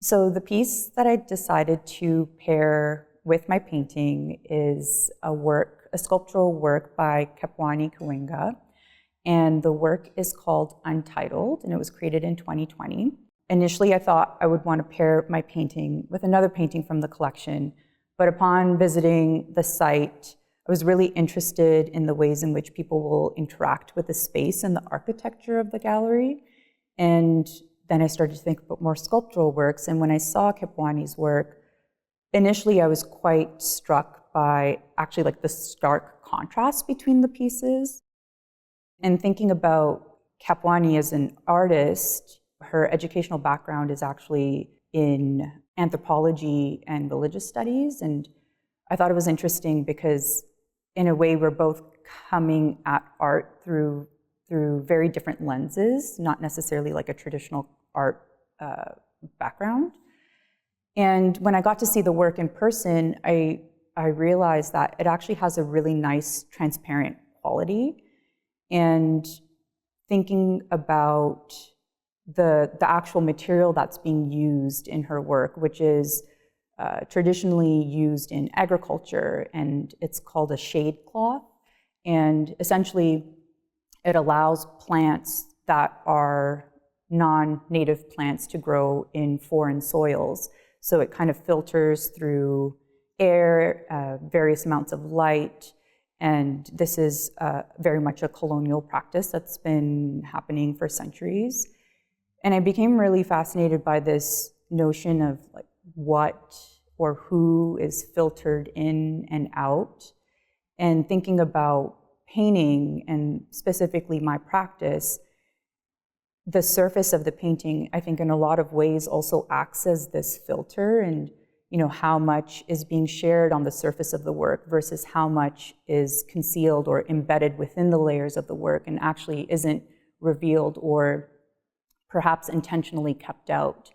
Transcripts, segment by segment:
So the piece that I decided to pair with my painting is a sculptural work by Kapwani Kiwanga. And the work is called Untitled, and it was created in 2020. Initially, I thought I would want to pair my painting with another painting from the collection, but upon visiting the site, I was really interested in the ways in which people will interact with the space and the architecture of the gallery. And then I started to think about more sculptural works, and when I saw Kapwani's work, initially I was quite struck by actually like the stark contrast between the pieces. And thinking about Kapwani as an artist, her educational background is actually in anthropology and religious studies. And I thought it was interesting because in a way we're both coming at art through very different lenses, not necessarily like a traditional art background. And when I got to see the work in person, I realized that it actually has a really nice transparent quality. And thinking about the actual material that's being used in her work, which is traditionally used in agriculture, and it's called a shade cloth. And essentially, it allows plants that are non-native plants to grow in foreign soils. So it kind of filters through air, various amounts of light, and this is very much a colonial practice that's been happening for centuries. And I became really fascinated by this notion of like what or who is filtered in and out, and thinking about painting and specifically my practice. The surface of the painting, I think in a lot of ways also acts as this filter, and how much is being shared on the surface of the work versus how much is concealed or embedded within the layers of the work and actually isn't revealed or perhaps intentionally kept out.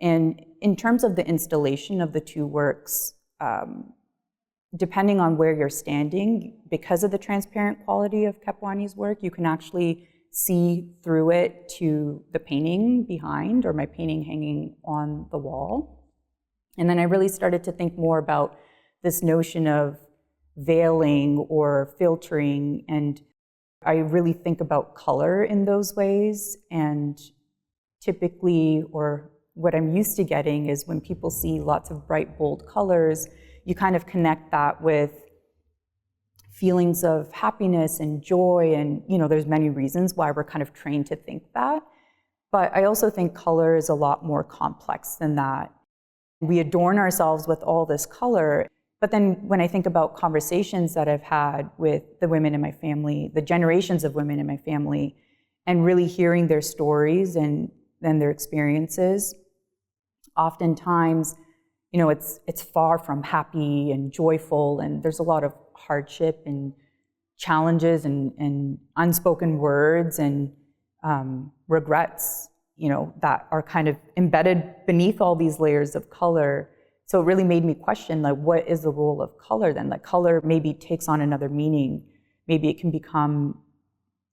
And in terms of the installation of the two works, depending on where you're standing, because of the transparent quality of Kapwani's work, you can actually see through it to the painting behind, or my painting hanging on the wall. And then I really started to think more about this notion of veiling or filtering, and I really think about color in those ways. And typically, or what I'm used to getting, is when people see lots of bright, bold colors, you kind of connect that with feelings of happiness and joy, and there's many reasons why we're kind of trained to think that. But I also think color is a lot more complex than that. We adorn ourselves with all this color, but then when I think about conversations that I've had with the women in my family, the generations of women in my family, and really hearing their stories and then their experiences, oftentimes, it's far from happy and joyful, and there's a lot of hardship and challenges and unspoken words and regrets, that are kind of embedded beneath all these layers of color. So it really made me question, like, what is the role of color then? Like, color maybe takes on another meaning. Maybe it can become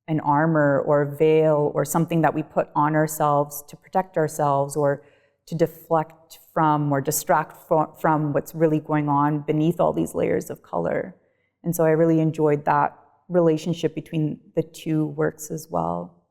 an armor or a veil or something that we put on ourselves to protect ourselves or to deflect from or distract from what's really going on beneath all these layers of color. And so I really enjoyed that relationship between the two works as well.